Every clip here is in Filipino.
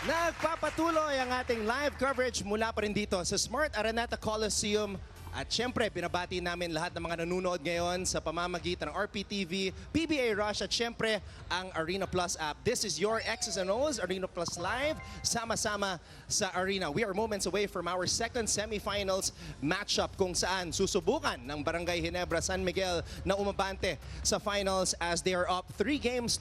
Nagpapatuloy ang ating live coverage mula pa rin dito sa Smart Araneta Coliseum. At syempre, binabati namin lahat ng mga nanonood ngayon sa pamamagitan ng RPTV, PBA Rush at syempre ang ArenaPlus app. This is your X's and O's, ArenaPlus Live, sama-sama sa Arena. We are moments away from our second semifinals matchup kung saan susubukan ng Barangay Ginebra San Miguel na umabante sa finals as they are up 3-1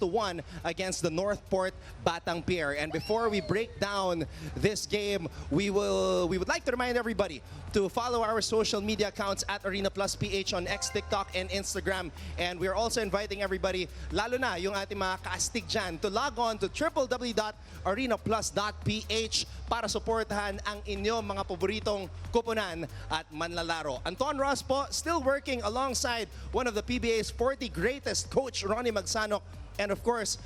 against the Northport Batang Pier. And before we break down this game, we would like to remind everybody to follow our social media accounts at ArenaPlus PH on X, TikTok, and Instagram. And we're also inviting everybody, lalo na yung ating mga Ka-Astig dyan, to log on to www.arenaplus.ph para suportahan ang inyong mga paboritong kupunan at manlalaro. Anton Roxas po, still working alongside one of the PBA's 40 greatest, Coach Ronnie Magsanoc, and of course,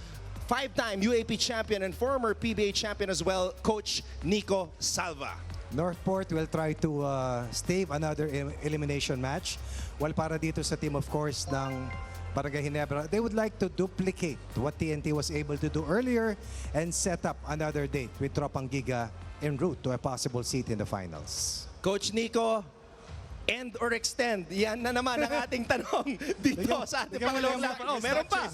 5-time UAP champion and former PBA champion as well, Coach Nico Salva. Northport will try to stave another elimination match. While para dito sa team, of course, ng Barangay Ginebra, they would like to duplicate what TNT was able to do earlier and set up another date with Tropang Giga en route to a possible seat in the finals. Coach Nico, end or extend? Yan na naman ang ating tanong dito sa ating pangalawang laban. Oh, meron pa.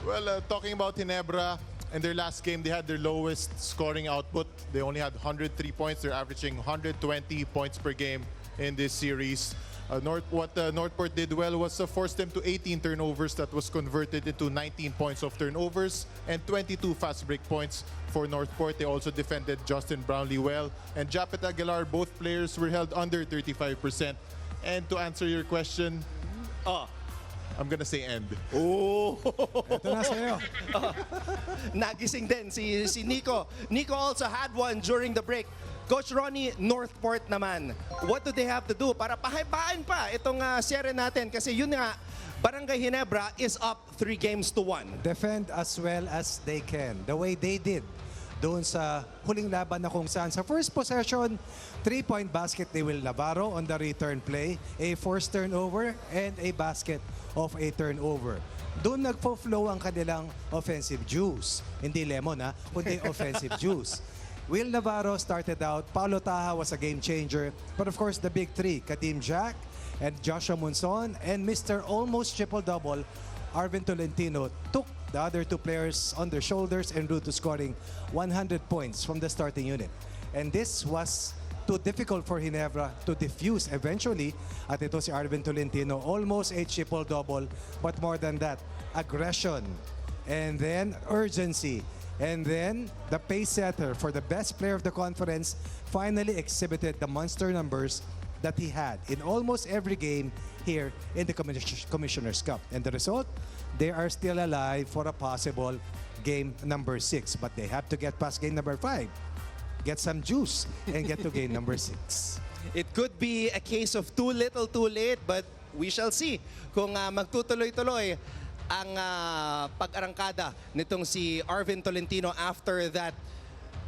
Well, talking about Ginebra, in their last game, they had their lowest scoring output. They only had 103 points. They're averaging 120 points per game in this series. What Northport did well was force them to 18 turnovers that was converted into 19 points of turnovers and 22 fast break points for Northport. They also defended Justin Brownlee well. And Japet Aguilar, both players were held under 35%. And to answer your question, I'm gonna say end. Oh! Ito na sa'yo. Nagising din si Nico. Nico also had one during the break. Coach Ronnie, Northport naman. What do they have to do para pahaybaan pa itong serye natin? Kasi yun nga, Barangay Ginebra is up 3-1. Defend as well as they can. The way they did doon sa huling laban na kung saan sa first possession, 3-point basket ni Will Navarro on the return play, a forced turnover, and a basket of a turnover. Doon nagpo-flow ang kanilang offensive juice. Hindi lemon kundi offensive juice. Will Navarro started out, Paulo Taha was a game changer, but of course the big three, Katim Jack and Joshua Monson, and Mr. Almost Triple-Double, Arvin Tolentino, took the other two players on their shoulders en route to scoring 100 points from the starting unit. And this was too difficult for Ginebra to defuse eventually. At ito si Arvin Tolentino, almost a triple-double, but more than that, aggression, and then urgency, and then the pace setter for the best player of the conference finally exhibited the monster numbers that he had in almost every game here in the Commissioner's Cup. And the result, they are still alive for a possible game number 6, but they have to get past game number 5. Get some juice and get to game number 6. It could be a case of too little, too late, but we shall see kung magtutuloy-tuloy ang pag-arangkada nitong si Arvin Tolentino after that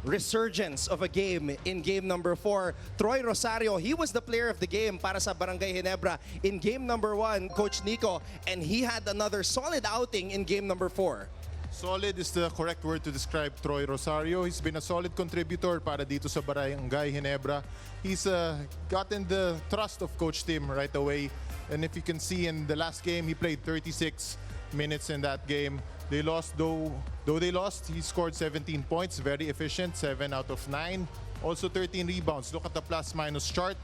resurgence of a game in game number 4. Troy Rosario, he was the player of the game para sa Barangay Ginebra in game number 1, Coach Nico, and he had another solid outing in game number 4. Solid is the correct word to describe Troy Rosario. He's been a solid contributor para dito sa Barangay Ginebra. He's gotten the trust of Coach Tim right away. And if you can see in the last game, he played 36 minutes in that game. They lost, though they lost, he scored 17 points, very efficient, 7 out of 9. Also 13 rebounds. Look at the plus-minus chart.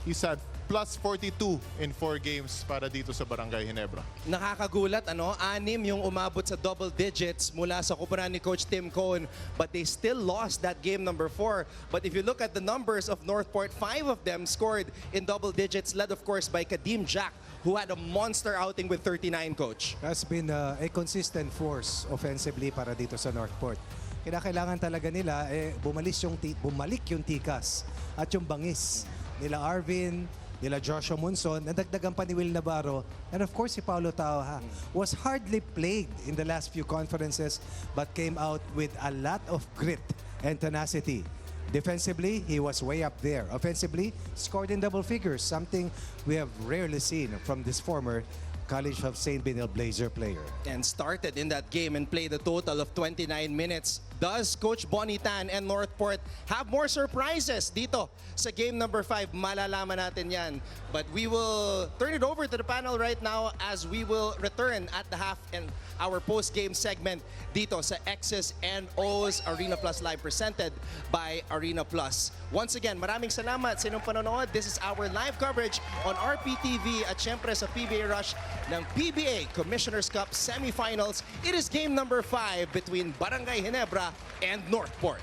He's had plus 42 in 4 games para dito sa Barangay Ginebra. Nakakagulat, 6 yung umabot sa double digits mula sa kupunan ni Coach Tim Cohn, but they still lost that game number 4. But if you look at the numbers of Northport, 5 of them scored in double digits, led of course by Kadim Jack, who had a monster outing with 39, Coach. Has been a consistent force offensively para dito sa Northport. Kailangan talaga nila bumalik yung tikas at yung bangis nila Arvin, nila Joshua Monson, nadagdagan pa ni Will Navarro, and of course si Paulo Taha was hardly played in the last few conferences but came out with a lot of grit and tenacity. Defensively, he was way up there. Offensively, scored in double figures, something we have rarely seen from this former College of St. Benil Blazer player. And started in that game and played a total of 29 minutes. Does Coach Bonnie Tan and Northport have more surprises dito sa game number 5? Malalaman natin yan. But we will turn it over to the panel right now as we will return at the half and our post-game segment dito sa X's and O's ArenaPlus Live presented by ArenaPlus. Once again, maraming salamat sa inyong panonood. This is our live coverage on RPTV at syempre sa PBA Rush ng PBA Commissioner's Cup Semifinals. It is game number 5 between Barangay Ginebra and Northport.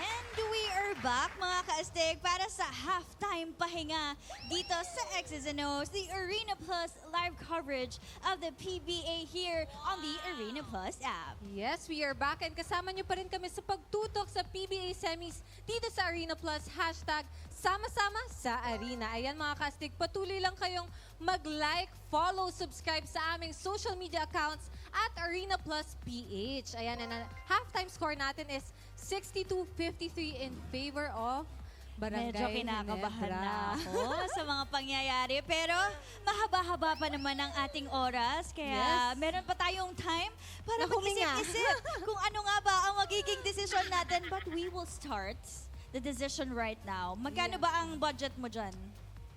And we are back mga Ka-Astig para sa halftime pahinga dito sa X's and O's, the ArenaPlus live coverage of the PBA here on the ArenaPlus app. Yes, we are back and kasama nyo pa rin kami sa pagtutok sa PBA semis dito sa ArenaPlus, hashtag sama-sama sa arena. Ayan mga Ka-Astig, patuloy lang kayong mag-like, follow, subscribe sa aming social media accounts at ArenaPlus PH. Ayan, and halftime score natin is 62-53 in favor of Barangay Medyo kinakabahan Ginebra. na ako sa mga pangyayari. Pero mahaba-haba pa naman ang ating oras. Kaya Yes. meron pa tayong time para Na huminga. mag-isip-isip kung ano nga ba ang magiging desisyon natin. But we will start the decision right now. Magkano Yeah. ba ang budget mo dyan?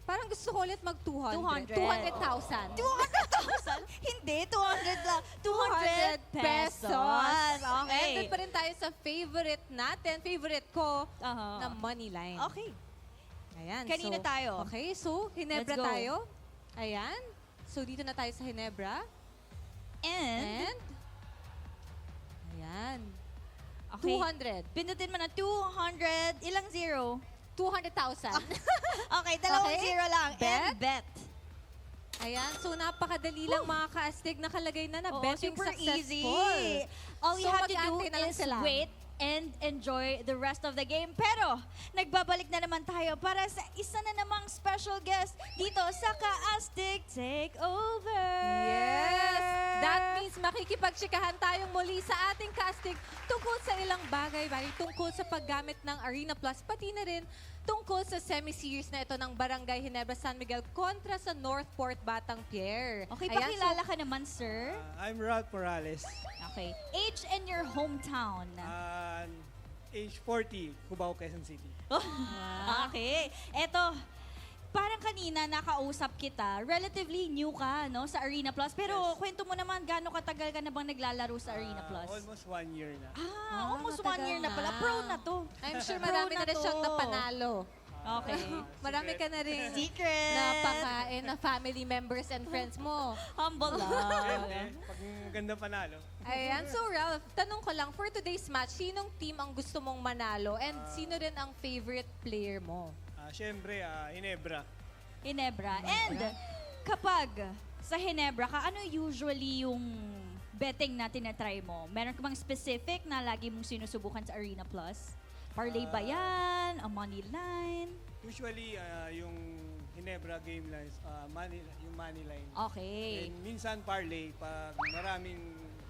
Parang gusto ko ulit mag-200. 200. 200,000. 200,000? Hindi, 200 lang. 200 pesos. And Okay. doon pa rin tayo sa favorite natin, favorite ko, Aha. na money line. Okay. Ayan. Kanina tayo? Okay, so Ginebra Let's go. tayo. Ayan. So dito na tayo sa Ginebra. And, And, ayan. okay. 200. Pindutin mo na 200. Ilang zero? 200,000. Okay, dalawang Okay. zero lang. Bet? And bet. Ayan, so napakadali lang mga Ka-Astig, nakalagay na na Oo, betting super successful. easy. All you So, have to do mag-aantay na lang is sila. wait and enjoy the rest of the game. Pero, nagbabalik na naman tayo para sa isa na namang special guest dito sa Ka-Astig Takeover. Yes! That means makikipagtsikahan tayong muli sa ating Ka-Astig tungkol sa ilang bagay-bagay, tungkol sa paggamit ng ArenaPlus, pati na rin tungkol sa semi-series na ito ng Barangay Ginebra San Miguel kontra sa Northport Batang Pierre. Okay, Ayan, pakilala ka naman, sir. I'm Ralph Morales. Okay. Age and your hometown. Age 40, Cubao, Quezon City. Okay. Eto, parang kanina nakausap kita, relatively new ka no, sa ArenaPlus. Pero kwento mo naman, gaano katagal ka na bang naglalaro sa ArenaPlus? Almost 1 year na. Almost 1 matagal year na pala. na. Pro na to. I'm sure Pro marami na na rin to. siyang napanalo. Okay. Marami ka na rin Secret. napakain na family members and friends mo. Humble lang. Pwede, pag maganda panalo. Ayan, so Ralph, tanong ko lang, for today's match, sinong team ang gusto mong manalo and sino rin ang favorite player mo? Siyempre, Ginebra. Ginebra. And kapag sa Ginebra ka, ano usually yung betting na tinatry mo? Meron ka bang specific na lagi mong sinusubukan sa ArenaPlus? Parlay ba yan? A money line? Usually, yung Ginebra game lines, yung money line. Okay. And minsan parlay pag maraming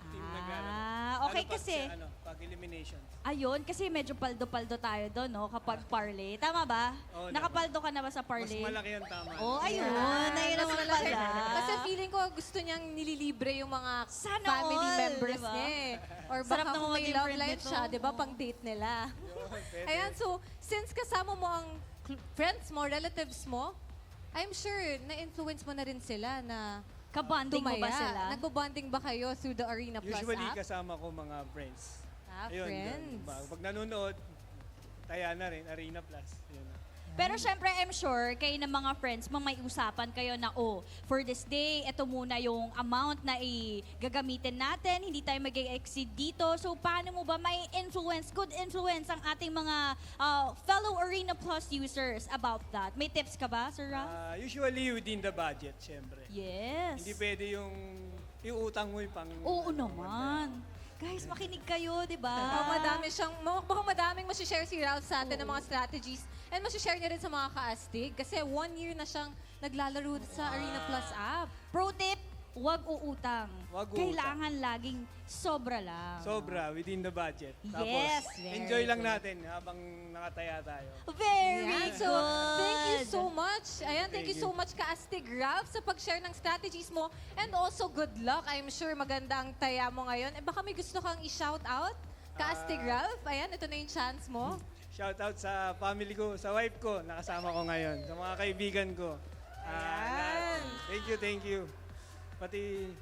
team naglalaro. Okay, Lalo pag kasi sa, pag eliminations. ayun, kasi medyo paldo-paldo tayo doon, no? Kapag parlay. Tama ba? Oo, Nakapaldo ka na ba sa Mas parlay? malaki ang tama. Oh, ayun. Yan. Ayun Mas naman malaki. pala. Kasi feeling ko gusto niyang nililibre yung mga Sana family all, members diba? niya eh. Or Sarap baka naman kung may maging love friend life nito. siya, di ba, Oo. pang date nila. Pwede. Ayan, so since kasama mo ang friends mo, relatives mo, I'm sure na-influence mo na rin sila na Kabanding mo ba tumaya. sila? Nagbo-bonding ba kayo through the ArenaPlus Usually, app? kasama ko mga friends. Ayun, Friends. pag nanonood, taya na rin, Arena Plus. Yun. Pero syempre, I'm sure, kayo ng mga friends mo, may usapan kayo na, oh, for this day, ito muna yung amount na gagamitin natin, hindi tayo mag-exceed dito. So, paano mo ba may influence, good influence ang ating mga fellow ArenaPlus users about that? May tips ka ba, Sir Ralph? Usually within the budget, syempre. Yes. Hindi pwede yung iutang mo yung pang... Oo naman. Guys, makinig kayo, di ba? Mukhang madaming masishare si Ralph sa atin ng mga strategies. And masishare niya rin sa mga Ka-Astig. Kasi 1 year na siyang naglalaro sa ArenaPlus app. Pro tip, huwag uutang. Huwag uutang. Kailangan laging sobra lang. Sobra, within the budget. Yes, Tapos, very enjoy lang good. natin habang nakataya tayo. Very Ayan, good. so thank you so much. Ayan, thank you so much Ka-Astig Ralph sa pag-share ng strategies mo and also good luck. I'm sure maganda ang taya mo ngayon. Eh baka may gusto kang i-shout out? Ka-Astig Ralph, ayan, ito na yung chance mo. Shout out sa family ko, sa wife ko, nakasama ko ngayon, sa mga kaibigan ko. Ayan. Thank you. Pati...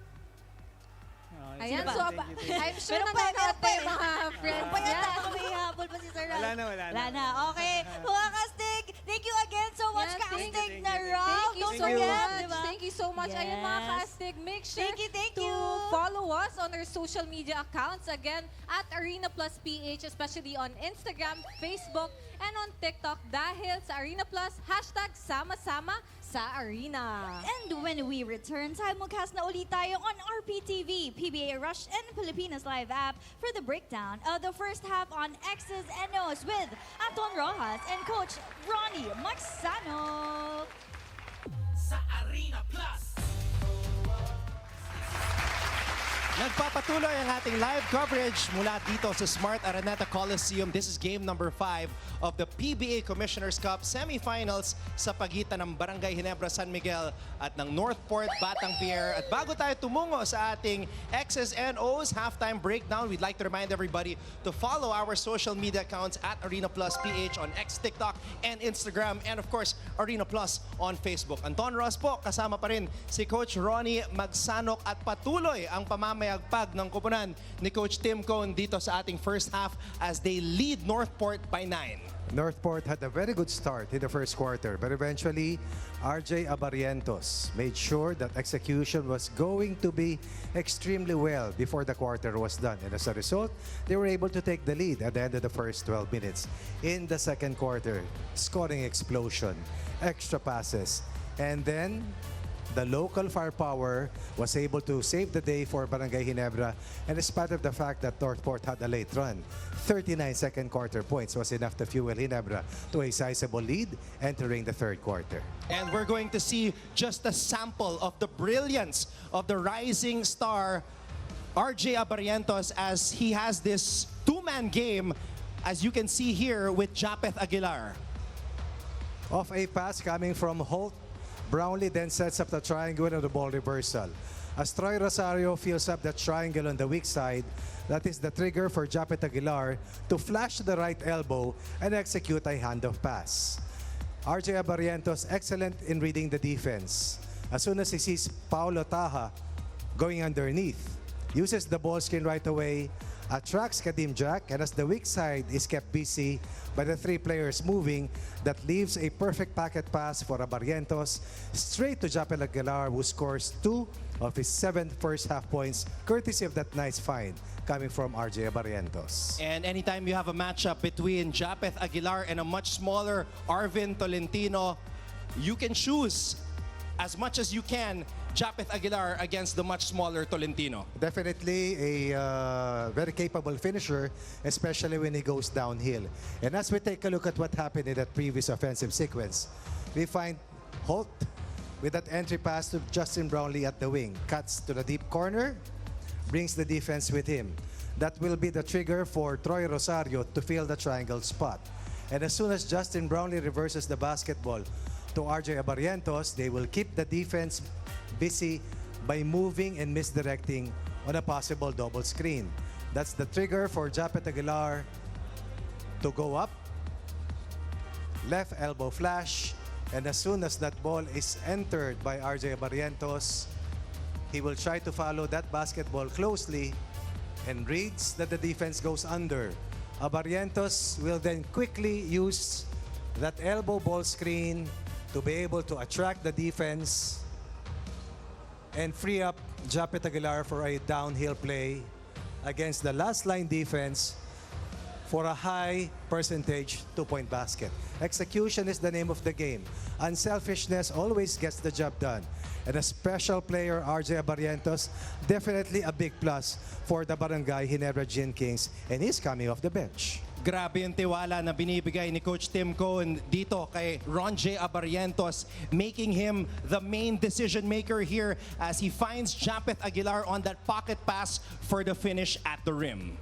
Ayan, sige, so thank you. I'm sure Pero nanonood pa- yung mga friends Pa yata niya. ako may habol pa si Sir Ralph. Wala na. Wala na. Okay. Mga Ka-Astig, thank you again so much, Yeah, Ka-Astig thank you. na Ralph. Thank you Don't so forget, much. di ba? Thank you so much. Ayan mga Yes. Ka-Astig, make sure Thank to you. follow us on our social media accounts. Again, at ArenaPlus PH, especially on Instagram, Facebook, and on TikTok. Dahil sa ArenaPlus, #sama-sama sa Arena. And when we return, simulcast na ulit tayo on RPTV, PBA Rush, and Pilipinas Live app for the breakdown of the first half on X's and O's with Anton Roxas and Coach Ronnie Magsanoc. Sa ArenaPlus. Nagpapatuloy ang ating live coverage mula dito sa Smart Araneta Coliseum. This is game number 5 of the PBA Commissioner's Cup semifinals sa pagitan ng Barangay Ginebra San Miguel at ng Northport Batang Pier. At bago tayo tumungo sa ating X's and O's halftime breakdown, we'd like to remind everybody to follow our social media accounts at ArenaPlus PH on X, TikTok, and Instagram, and of course, ArenaPlus on Facebook. Anton Ross po, kasama pa rin si Coach Ronnie Magsanoc at patuloy ang pamamayagpag ng kupunan ni Coach Tim Cone dito sa ating first half as they lead Northport by 9. Northport had a very good start in the first quarter, but eventually, RJ Abarientos made sure that execution was going to be extremely well before the quarter was done. And as a result, they were able to take the lead at the end of the first 12 minutes. In the second quarter, scoring explosion, extra passes, and then the local firepower was able to save the day for Barangay Ginebra, and despite of the fact that Northport had a late run, 39 second quarter points was enough to fuel Ginebra to a sizable lead entering the third quarter. And we're going to see just a sample of the brilliance of the rising star, RJ Abarientos, as he has this two-man game, as you can see here with Japeth Aguilar. Off a pass coming from Holt, Brownlee then sets up the triangle of the ball reversal. As Troy Rosario fills up that triangle on the weak side, that is the trigger for Japeth Aguilar to flash the right elbow and execute a handoff pass. RJ Abarientos excellent in reading the defense. As soon as he sees Paulo Taha going underneath, uses the ball screen right away, attracts Kadim Jack, and as the weak side is kept busy by the three players moving, that leaves a perfect packet pass for Abarientos straight to Japeth Aguilar, who scores 2 of his 7 first half points, courtesy of that nice find coming from RJ Abarientos. And anytime you have a matchup between Japeth Aguilar and a much smaller Arvin Tolentino, you can choose as much as you can Japeth Aguilar against the much smaller Tolentino. Definitely a very capable finisher, especially when he goes downhill. And as we take a look at what happened in that previous offensive sequence, we find Holt with that entry pass to Justin Brownlee at the wing. Cuts to the deep corner, brings the defense with him. That will be the trigger for Troy Rosario to fill the triangle spot. And as soon as Justin Brownlee reverses the basketball to RJ Abarientos, they will keep the defense busy by moving and misdirecting on a possible double screen. That's the trigger for Japeth Aguilar to go up, left elbow flash, and as soon as that ball is entered by RJ Abarientos, he will try to follow that basketball closely and reads that the defense goes under. Abarientos will then quickly use that elbow ball screen to be able to attract the defense and free up Japeth Aguilar for a downhill play against the last line defense for a high percentage two-point basket. Execution is the name of the game. Unselfishness always gets the job done. And a special player, RJ Abarientos, definitely a big plus for the Barangay Ginebra Gin Kings, and he's coming off the bench. Grabe yung tiwala na binibigay ni Coach Tim Cohn dito kay Ron J. Abarrientos, making him the main decision maker here as he finds Jampeth Aguilar on that pocket pass for the finish at the rim.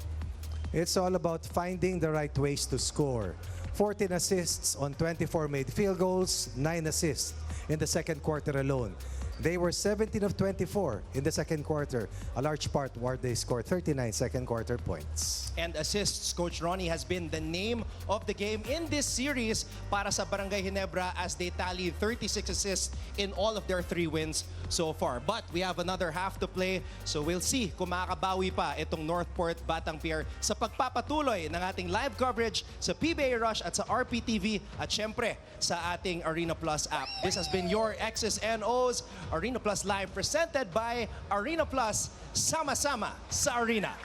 It's all about finding the right ways to score. 14 assists on 24 made field goals, 9 assists in the second quarter alone. They were 17 of 24 in the second quarter, a large part where they scored 39 second quarter points. And assists, Coach Ronnie, has been the name of the game in this series para sa Barangay Ginebra as they tally 36 assists in all of their 3 wins so far. But we have another half to play, so we'll see kung makakabawi pa itong Northport Batang Pier sa pagpapatuloy ng ating live coverage sa PBA Rush at sa RPTV at syempre sa ating ArenaPlus app. This has been your X's and O's ArenaPlus Live presented by ArenaPlus. Sama-sama sa Arena.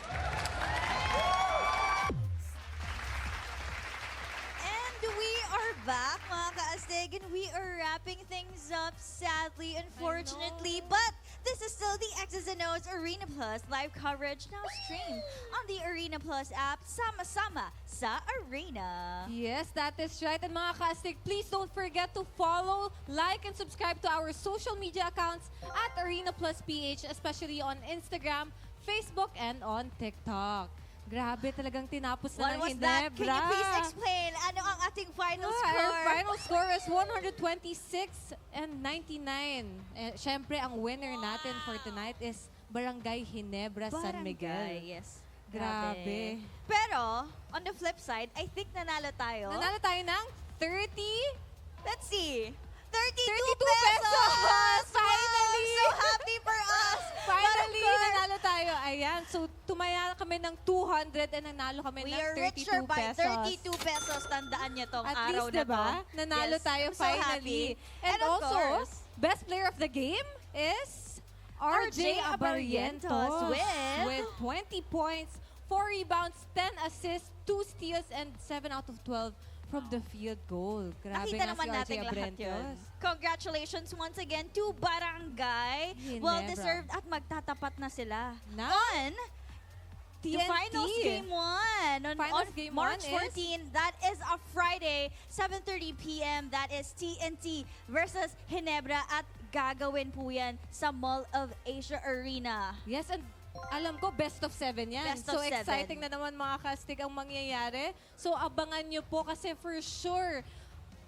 And we are back, mga Ka-Astig, and we are wrapping things up, sadly, unfortunately. But this is still the X's and O's Arena Plus live coverage, now streamed on the Arena Plus app. Sama-sama sa Arena. Yes, that is right. And mga Ka-Astig, please don't forget to follow, like, and subscribe to our social media accounts at ArenaPlus PH, especially on Instagram, Facebook, and on TikTok. Grabe, talagang tinapos na What ng was that? Ginebra. Can you please explain? Ano ang ating final score? Our final score is 126 and 99. Siyempre, ang winner natin for tonight is Barangay Ginebra San Miguel. Barangay, yes. Grabe. Pero, on the flip side, I think nanalo tayo. Nanalo tayo ng 30. Let's see. 32 pesos! Finally! So happy for us! Finally, But of course, nanalo tayo. Ayan, so tumaya kami ng 200 and nanalo kami we ng are 32 richer by pesos. 32 pesos. Tandaan niyo tong At araw least, na diba? to. Nanalo Yes, tayo I'm so finally. happy. And of also, course, best player of the game is RJ Abarrientos with 20 points, 4 rebounds, 10 assists, 2 steals, and 7 out of 12 from the field goal. Grabe nakita nga naman si RJ natin lahat yun. Abarrientos. Congratulations once again to Barangay. Ginebra. Well-deserved at magtatapat na sila. Na? On the TNT. finals game 1 on Finals game March 1 is 14. That is a Friday, 7:30 p.m. That is TNT versus Ginebra at gagawin po yan sa Mall of Asia Arena. Yes, and alam ko, best of 7 yan. Best so of 7. exciting na naman mga Ka-Astig ang mangyayari. So abangan nyo po kasi for sure,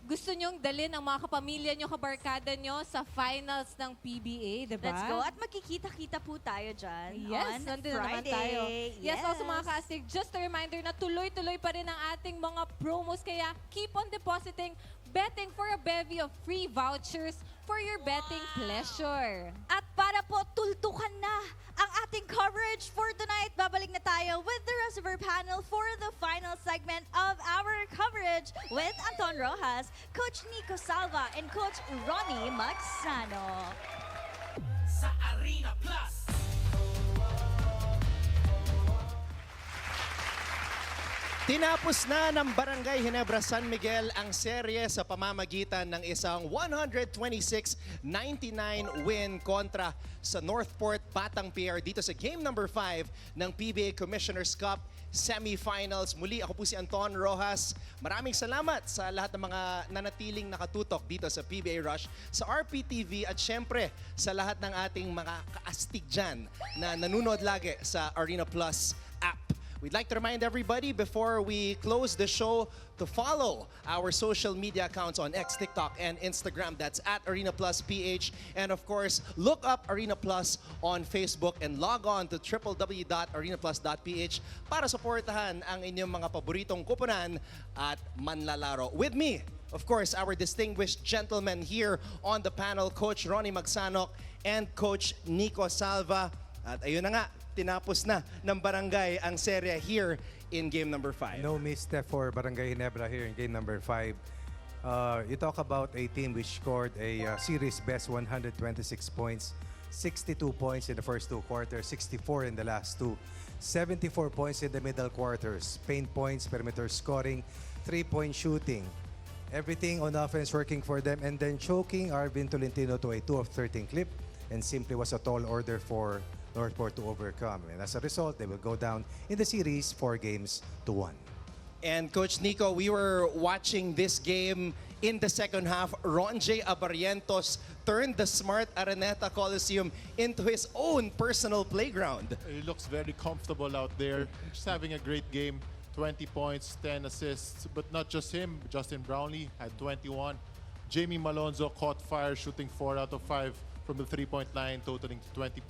gusto nyong dalhin ang mga kapamilya nyo, kabarkada nyo sa finals ng PBA, di ba? Let's go. At magkikita-kita po tayo dyan Yes, on nandun na naman Friday. tayo. Yes, also mga Ka-Astig, just a reminder na tuloy-tuloy pa rin ang ating mga promos. Kaya keep on depositing, betting for a bevy of free vouchers for your betting pleasure. At para po tultukan na ang ating coverage for tonight, babalik na tayo with the rest of our panel for the final segment of our coverage with Anton Roxas, Coach Nico Salva, and Coach Ronnie Magsanoc. Sa Arena Plus. Tinapos na ng Barangay Ginebra San Miguel ang serye sa pamamagitan ng isang 126-99 win kontra sa Northport Batang Pier dito sa game number 5 ng PBA Commissioner's Cup semifinals. Muli, ako po si Anton Roxas. Maraming salamat sa lahat ng mga nanatiling nakatutok dito sa PBA Rush, sa RPTV at syempre sa lahat ng ating mga Ka-Astig dyan na nanonood lagi sa ArenaPlus app. We'd like to remind everybody before we close the show to follow our social media accounts on X, TikTok, and Instagram. That's at ArenaPlus PH. And of course, look up ArenaPlus on Facebook and log on to www.arenaplus.ph para supportahan ang inyong mga paboritong kuponan at manlalaro. With me, of course, our distinguished gentlemen here on the panel, Coach Ronnie Magsanoc and Coach Nico Salva. At ayun na nga, tinapos na ng Barangay ang serya here in game number 5. No misstep for Barangay Ginebra here in game number 5. You talk about a team which scored a series best 126 points, 62 points in the first 2 quarters, 64 in the last 2, 74 points in the middle quarters, paint points, perimeter scoring, 3-point shooting. Everything on offense working for them, and then choking Arvin Tolentino to a 2 of 13 clip, and simply was a tall order for Northport to overcome. And as a result, they will go down in the series 4-1. And Coach Nico, we were watching this game in the second half. Ronjay Abarrientos turned the smart Araneta Coliseum into his own personal playground. He looks very comfortable out there. Just having a great game. 20 points, 10 assists. But not just him. Justin Brownlee had 21. Jamie Malonzo caught fire, shooting 4 out of 5 from the three-point line, totaling 20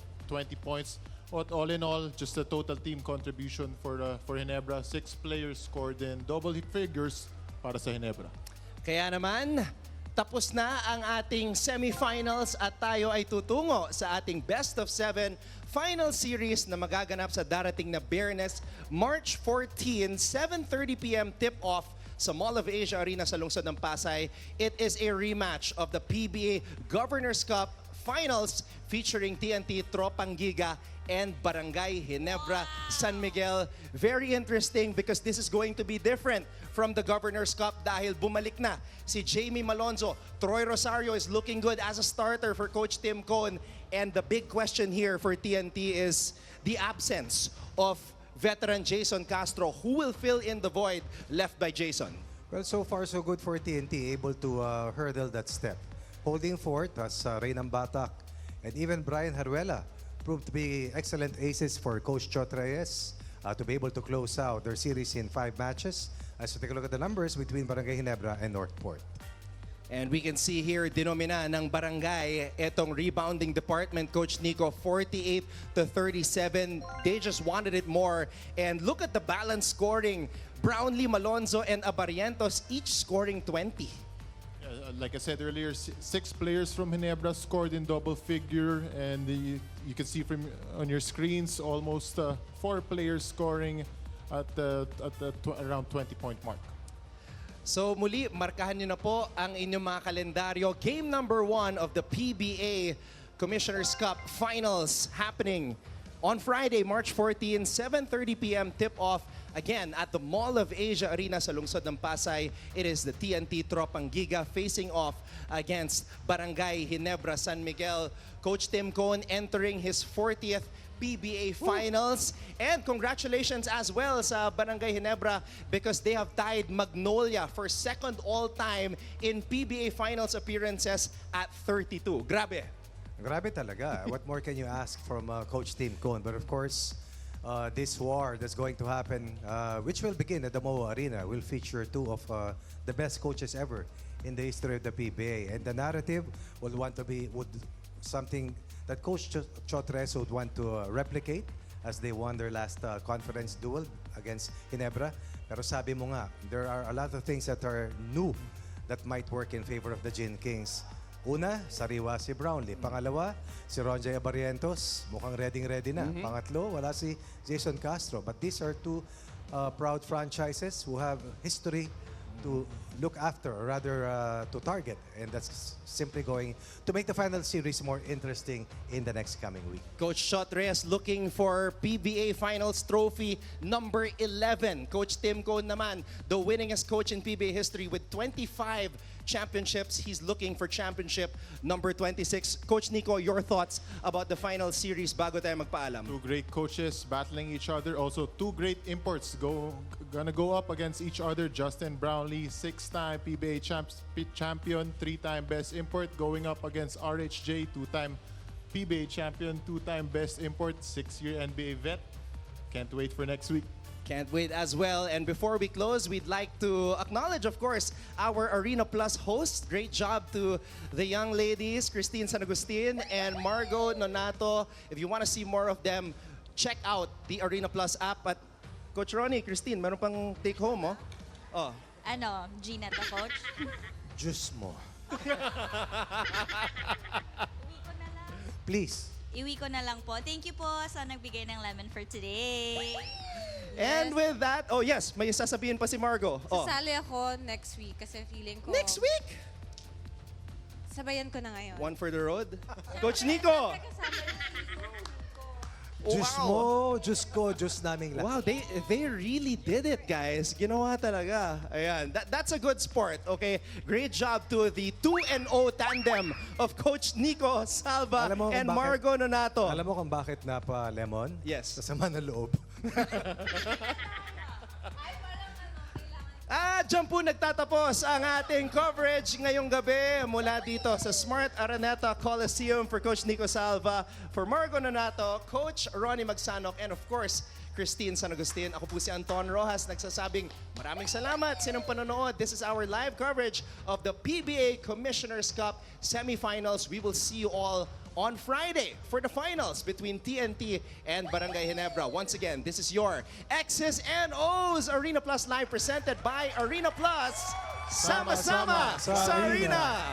points. But all in all, just a total team contribution for Ginebra. 6 players scored in double figures para sa Ginebra. Kaya naman, tapos na ang ating semifinals at tayo ay tutungo sa ating best of 7 final series na magaganap sa darating na Biyernes, March 14, 7:30 p.m. tip-off sa Mall of Asia Arena sa lungsod ng Pasay. It is a rematch of the PBA Governors Cup Finals featuring TNT Tropang Giga and Barangay Ginebra San Miguel. Very interesting because this is going to be different from the Governors Cup dahil bumalik na si Jamie Malonzo. Troy Rosario is looking good as a starter for Coach Tim Cohn. And the big question here for TNT is the absence of veteran Jason Castro. Who will fill in the void left by Jason? Well, so far so good for TNT, able to hurdle that step. Holding forth as Reynam Batak and even Brian Haruela proved to be excellent aces for Coach Chot Reyes to be able to close out their series in 5 matches. As we take a look at the numbers between Barangay Ginebra and Northport. And we can see here, dinomina ng Barangay etong rebounding department, Coach Nico, 48 to 37. They just wanted it more. And look at the balance scoring. Brownlee, Malonzo, and Abarrientos each scoring 20. Like I said earlier, 6 players from Ginebra scored in double figure, and you can see from on your screens almost 4 players scoring at the around 20-point mark. So muli, markahan nyo na po ang inyong mga kalendaryo. Game number 1 of the PBA Commissioner's Cup Finals happening on Friday, March 14, 7:30 p.m. tip-off. Again, at the Mall of Asia Arena sa lungsod ng Pasay, it is the TNT Tropang Giga facing off against Barangay Ginebra San Miguel. Coach Tim Cohn entering his 40th PBA Finals. And congratulations as well sa Barangay Ginebra because they have tied Magnolia for second all-time in PBA Finals appearances at 32. Grabe. Grabe talaga. What more can you ask from Coach Tim Cohn? But of course, this war that's going to happen, which will begin at the MOA Arena, will feature 2 of the best coaches ever in the history of the PBA. And the narrative would something that Coach Chotres would want to replicate as they won their last conference duel against Ginebra. Pero sabi mo nga, there are a lot of things that are new that might work in favor of the Gin Kings. Una, sariwa si Brownlee. Pangalawa, si Ronjay Abarrientos. Mukhang ready na. Pangatlo, wala si Jason Castro. But these are 2 proud franchises who have history to look after, or rather to target. And that's simply going to make the final series more interesting in the next coming week. Coach Chot Reyes looking for PBA Finals trophy number 11. Coach Tim Cohn naman, the winningest coach in PBA history with 25 championships. He's looking for championship number 26. Coach Nico, your thoughts about the final series bago tayo magpaalam? 2 great coaches battling each other. Also, 2 great imports gonna go up against each other. Justin Brownlee, 6-time PBA champion, 3-time best import, going up against RHJ, 2-time PBA champion, 2-time best import, 6-year NBA vet. Can't wait for next week. Can't wait as well. And before we close, we'd like to acknowledge, of course, our ArenaPlus hosts. Great job to the young ladies, Kristine San Agustin and Margaux, Nonato. If you want to see more of them, check out the ArenaPlus app. At Coach Ronnie, Kristine, meron pang take home, oh. Oh. Ano, Gina to, Coach? Diyos mo. Please. Iwi ko na lang po. Thank you po sa nagbigay ng lemon for today. And with that, oh yes, may sasabihin pa si Margaux. Oh. Sasali ako next week kasi feeling ko... Next week? Sabayan ko na ngayon. One for the road. Coach Nico! Diyos mo, Diyos ko, Diyos naming lahat. Wow, they really did it, guys. Ginawa talaga. Ayan, that's a good sport, okay? Great job to the 2-0 tandem of Coach Nico Salva Alam mo kung and bakit- Margaux Nonato. Alam mo kung bakit na pa lemon? Yes. Sa sama ng loob. At dyan po nagtatapos ang ating coverage ngayong gabi mula dito sa Smart Araneta Coliseum for Coach Nico Salva, for Margaux Nonato, Coach Ronnie Magsanoc, and of course, Kristine San Agustin. Ako po si Anton Roxas, nagsasabing maraming salamat sa inyong panonood. This is our live coverage of the PBA Commissioner's Cup semifinals. We will see you all on Friday for the finals between TNT and Barangay Ginebra. Once again, this is your X's and O's ArenaPlus Live presented by ArenaPlus. Sama-sama sa Arena!